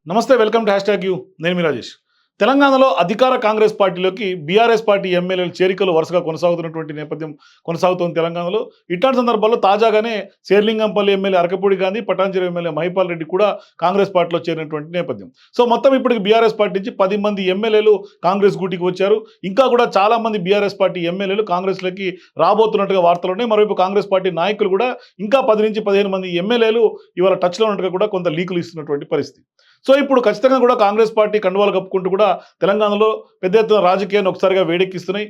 నమస్తే, welcome to hash tag you. నేను మీ రాజేష్. తెలంగాణలో అధికార కాంగ్రెస్ పార్టీలోకి బీఆర్ఎస్ పార్టీ ఎమ్మెల్యేల చేరికలు వరుసగా కొనసాగుతున్నటువంటి నేపథ్యం కొనసాగుతోంది తెలంగాణలో. ఇట్లాంటి సందర్భాల్లో తాజాగానే శేర్లింగంపల్లి ఎమ్మెల్యే అరకపూడి గాంధీ, పటాన్చెరు ఎమ్మెల్యే మహిపాల్ రెడ్డి కూడా కాంగ్రెస్ పార్టీలో చేరినటువంటి నేపథ్యం. సో మొత్తం ఇప్పటికి బీఆర్ఎస్ పార్టీ నుంచి 10 మంది ఎమ్మెల్యేలు కాంగ్రెస్ గూటికి వచ్చారు. ఇంకా కూడా చాలా మంది బీఆర్ఎస్ పార్టీ ఎమ్మెల్యేలు కాంగ్రెస్లోకి రాబోతున్నట్టుగా వార్తలు ఉన్నాయి. మరోవైపు కాంగ్రెస్ పార్టీ నాయకులు కూడా ఇంకా 10 నుంచి 15 మంది ఎమ్మెల్యేలు ఇవాళ టచ్లో ఉన్నట్టుగా కూడా కొంత లీకులు ఇస్తున్నటువంటి పరిస్థితి. సో ఇప్పుడు ఖచ్చితంగా కూడా కాంగ్రెస్ పార్టీ కండువాలు కప్పుకుంటూ కూడా తెలంగాణలో పెద్ద ఎత్తున రాజకీయాన్ని ఒకసారిగా వేడెక్కిస్తున్నాయి.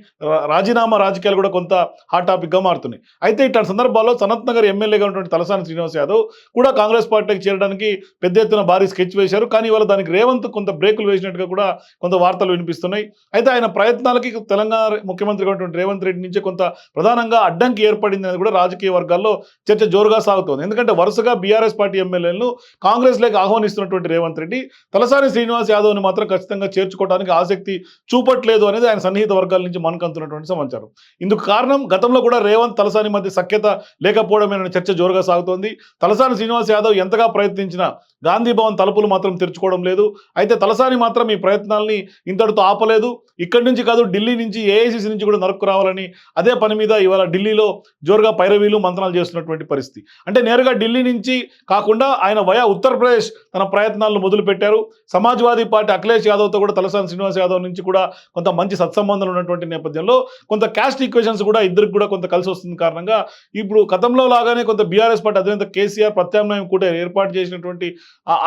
రాజీనామా రాజకీయాలు కూడా కొంత హాట్ టాపిక్గా మారుతున్నాయి. అయితే ఇట్లాంటి సందర్భాల్లో సనత్ నగర్ ఎమ్మెల్యేగా ఉన్నటువంటి తలసాని శ్రీనివాస్ యాదవ్ కూడా కాంగ్రెస్ పార్టీకి చేరడానికి పెద్ద ఎత్తున భారీ స్కెచ్ వేశారు. కానీ ఇవాళ దానికి రేవంత్ కొంత బ్రేకులు వేసినట్టుగా కూడా కొంత వార్తలు వినిపిస్తున్నాయి. అయితే ఆయన ప్రయత్నాలకి తెలంగాణ ముఖ్యమంత్రిగా ఉన్నటువంటి రేవంత్ రెడ్డి నుంచి కొంత ప్రధానంగా అడ్డంకి ఏర్పడింది అనేది కూడా రాజకీయ వర్గాల్లో చర్చ జోరుగా సాగుతోంది. ఎందుకంటే వరుసగా బీఆర్ఎస్ పార్టీ ఎమ్మెల్యేలను కాంగ్రెస్లోకి ఆహ్వానిస్తున్నటువంటి రేవంత్ రెడ్డి తలసాని శ్రీనివాస్ యాదవ్ని మాత్రం ఖచ్చితంగా చేర్చుకోవడానికి ఆసక్తి చూపట్లేదు అనేది ఆయన సన్నిహిత వర్గాల నుంచి మనకంతున్నటువంటి సమాచారం. ఇందుకు కారణం గతంలో కూడా రేవంత్ తలసాని మధ్య సఖ్యత లేకపోవడమేనని చర్చ జోరుగా సాగుతోంది. తలసాని శ్రీనివాస్ యాదవ్ ఎంతగా ప్రయత్నించినా గాంధీ భవన్ తలుపులు మాత్రం తెరుచుకోవడం లేదు. అయితే తలసాని మాత్రం ఈ ప్రయత్నాల్ని ఇంతటితో ఆపలేదు. ఇక్కడి నుంచి కాదు, ఢిల్లీ నుంచి, ఏఐసీసీ నుంచి కూడా నరుక్కు రావాలని అదే పని మీద ఇవాళ ఢిల్లీలో జోరుగా పైరవీలు మంత్రాలు చేస్తున్నటువంటి పరిస్థితి. అంటే నేరుగా ఢిల్లీ నుంచి కాకుండా ఆయన వయా ఉత్తరప్రదేశ్ తన ప్రయత్నాలను మొదలుపెట్టారు. సమాజ్వాదీ పార్టీ అఖిలేష్ యాదవ్తో కూడా తలసాని శ్రీనివాస్ యాదవ్ నుంచి కూడా కొంత మంచి సత్సంబంధాలు ఉన్నటువంటి నేపథ్యంలో కొంత క్యాస్ట్ ఈక్వేషన్స్ కూడా ఇద్దరికి కూడా కొంత కలిసి వస్తుంది కారణంగా ఇప్పుడు గతంలో లాగానే కొంత బీఆర్ఎస్ పార్టీ అధినేత కేసీఆర్ ప్రత్యామ్నాయం కూడా ఏర్పాటు చేసినటువంటి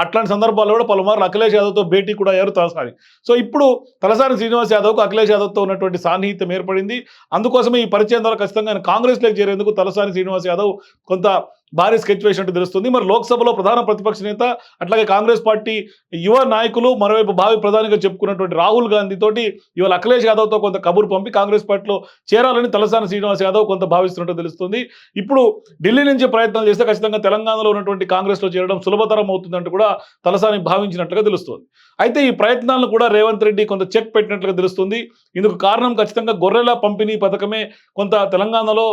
అట్లాంటి సందర్భాల్లో కూడా పలుమార్లు అఖిలేష్ యాదవ్తో భేటీ కూడా అయ్యారు తలసాని. సో ఇప్పుడు తలసాని శ్రీనివాస్ యాదవ్కు అఖిలేష్ యాదవ్తో ఉన్నటువంటి సాన్నిహిత్యం ఏర్పడింది. అందుకోసమే ఈ పరిచయం ద్వారా ఖచ్చితంగా కాంగ్రెస్లోకి చేరేందుకు తలసాని శ్రీనివాస్ యాదవ్ కొంత భారీ స్కెచ్ వేసినట్టు తెలుస్తుంది. మరి లోక్సభలో ప్రధాన ప్రతిపక్ష నేత, అట్లాగే కాంగ్రెస్ పార్టీ యువ నాయకులు, మరోవైపు భావి ప్రధానిగా చెప్పుకున్నటువంటి రాహుల్ గాంధీ తోటి ఇవాళ అఖిలేష్ యాదవ్తో కొంత కబురు పంపి కాంగ్రెస్ పార్టీలో చేరాలని తలసాని శ్రీనివాస్ యాదవ్ కొంత భావిస్తున్నట్టు తెలుస్తుంది. ఇప్పుడు ఢిల్లీ నుంచి ప్రయత్నాలు చేస్తే ఖచ్చితంగా తెలంగాణలో ఉన్నటువంటి కాంగ్రెస్లో చేరడం సులభతరం అవుతుందంటూ కూడా తలసాని భావించినట్లుగా తెలుస్తుంది. అయితే ఈ ప్రయత్నాలను కూడా రేవంత్ రెడ్డి కొంత చెక్ పెట్టినట్లుగా తెలుస్తుంది. ఇందుకు కారణం ఖచ్చితంగా గొర్రెల పంపిణీ పథకమే కొంత తెలంగాణలో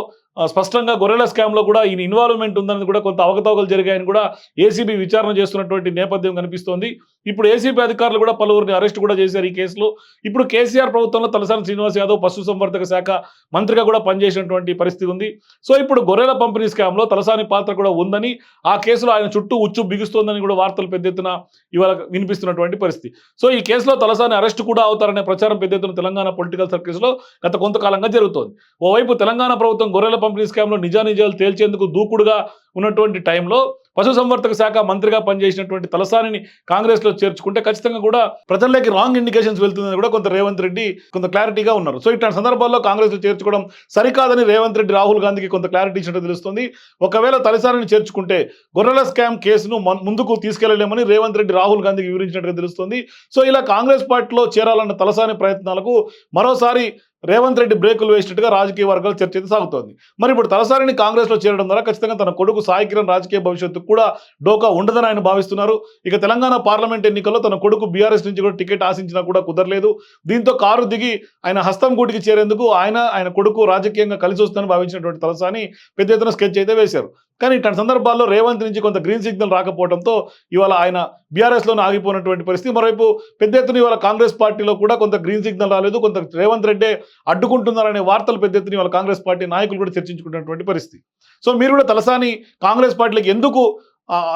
స్పష్టంగా గొర్రెల స్కామ్లో కూడా ఈయన ఇన్వాల్వ్మెంట్ ఉందని కూడా కొంత అవకతవకలు జరిగాయని కూడా ఏసీబీ విచారణ చేస్తున్నటువంటి నేపథ్యం కనిపిస్తోంది. ఇప్పుడు ఏసీబీ అధికారులు కూడా పలువురిని అరెస్ట్ కూడా చేశారు ఈ కేసులో. ఇప్పుడు కేసీఆర్ ప్రభుత్వంలో తలసాని శ్రీనివాస్ యాదవ్ పశుసంవర్ధక శాఖ మంత్రిగా కూడా పనిచేసినటువంటి పరిస్థితి ఉంది. సో ఇప్పుడు గొర్రెల పంపిణీ స్కామ్లో తలసాని పాత్ర కూడా ఉందని, ఆ కేసులో ఆయన చుట్టూ ఉచ్చు బిగుస్తోందని కూడా వార్తలు పెద్ద ఎత్తున ఇవాళ వినిపిస్తున్నటువంటి పరిస్థితి. సో ఈ కేసులో తలసాని అరెస్ట్ కూడా అవుతారనే ప్రచారం పెద్ద ఎత్తున తెలంగాణ పొలిటికల్ సర్కిల్స్లో గత కొంతకాలంగా జరుగుతోంది. ఓవైపు తెలంగాణ ప్రభుత్వం గొర్రెల పంపిణీ స్కామ్లో నిజానిజాలు తేల్చేందుకు దూకుడుగా ఉన్నటువంటి టైంలో పశుసంవర్ధక శాఖ మంత్రిగా పనిచేసినటువంటి తలసానిని కాంగ్రెస్లో చేర్చుకుంటే ఖచ్చితంగా కూడా ప్రజల్లోకి రాంగ్ ఇండికేషన్స్ వెళ్తుందని కూడా కొంత రేవంత్ రెడ్డి కొంత క్లారిటీగా ఉన్నారు. సో ఇట్లాంటి సందర్భాల్లో కాంగ్రెస్లో చేర్చుకోవడం సరికాదని రేవంత్ రెడ్డి రాహుల్ గాంధీకి కొంత క్లారిటీ ఇచ్చినట్టు తెలుస్తుంది. ఒకవేళ తలసానిని చేర్చుకుంటే గొర్రెల స్కామ్ కేసును ముందుకు తీసుకెళ్లలేమని రేవంత్ రెడ్డి రాహుల్ గాంధీకి వివరించినట్టుగా తెలుస్తుంది. సో ఇలా కాంగ్రెస్ పార్టీలో చేరాలన్న తలసాని ప్రయత్నాలకు మరోసారి రేవంత్ రెడ్డి బ్రేకులు వేసినట్టుగా రాజకీయ వర్గాలు చర్చ అయితే సాగుతోంది. మరి ఇప్పుడు తలసానిని కాంగ్రెస్లో చేరడం ద్వారా ఖచ్చితంగా తన కొడుకు సాయి కిరణ్ రాజకీయ భవిష్యత్తుకు కూడా డోకా ఉండదని ఆయన భావిస్తున్నారు. ఇక తెలంగాణ పార్లమెంట్ ఎన్నికల్లో తన కొడుకు బీఆర్ఎస్ నుంచి కూడా టికెట్ ఆశించినా కూడా కుదరలేదు. దీంతో కారు దిగి ఆయన హస్తం గూటికి చేరేందుకు ఆయన కొడుకు రాజకీయంగా కలిసి వస్తుందని భావించినటువంటి తలసాని పెద్ద ఎత్తున స్కెచ్ అయితే వేశారు. కానీ ఇట్లాంటి సందర్భాల్లో రేవంత్ నుంచి కొంత గ్రీన్ సిగ్నల్ రాకపోవడంతో ఇవాళ ఆయన బీఆర్ఎస్లోనే ఆగిపోయినటువంటి పరిస్థితి. మరోవైపు పెద్ద ఎత్తున ఇవాళ కాంగ్రెస్ పార్టీలో కూడా కొంత గ్రీన్ సిగ్నల్ రాలేదు, కొంత రేవంత్ రెడ్డి అడ్డుకుంటున్నారనే వార్తలు పెద్ద ఎత్తున ఇవాళ కాంగ్రెస్ పార్టీ నాయకులు కూడా చర్చించుకున్నటువంటి పరిస్థితి. సో మీరు కూడా తలసాని కాంగ్రెస్ పార్టీలకు ఎందుకు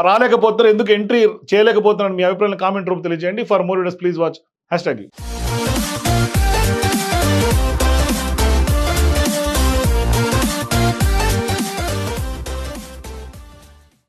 రాలేకపోతున్నారు, ఎందుకు ఎంట్రీ చేయలేకపోతున్నారు, మీ అభిప్రాయాలను కామెంట్ రూపంలో తెలియజేయండి. For more videos please watch hash tag.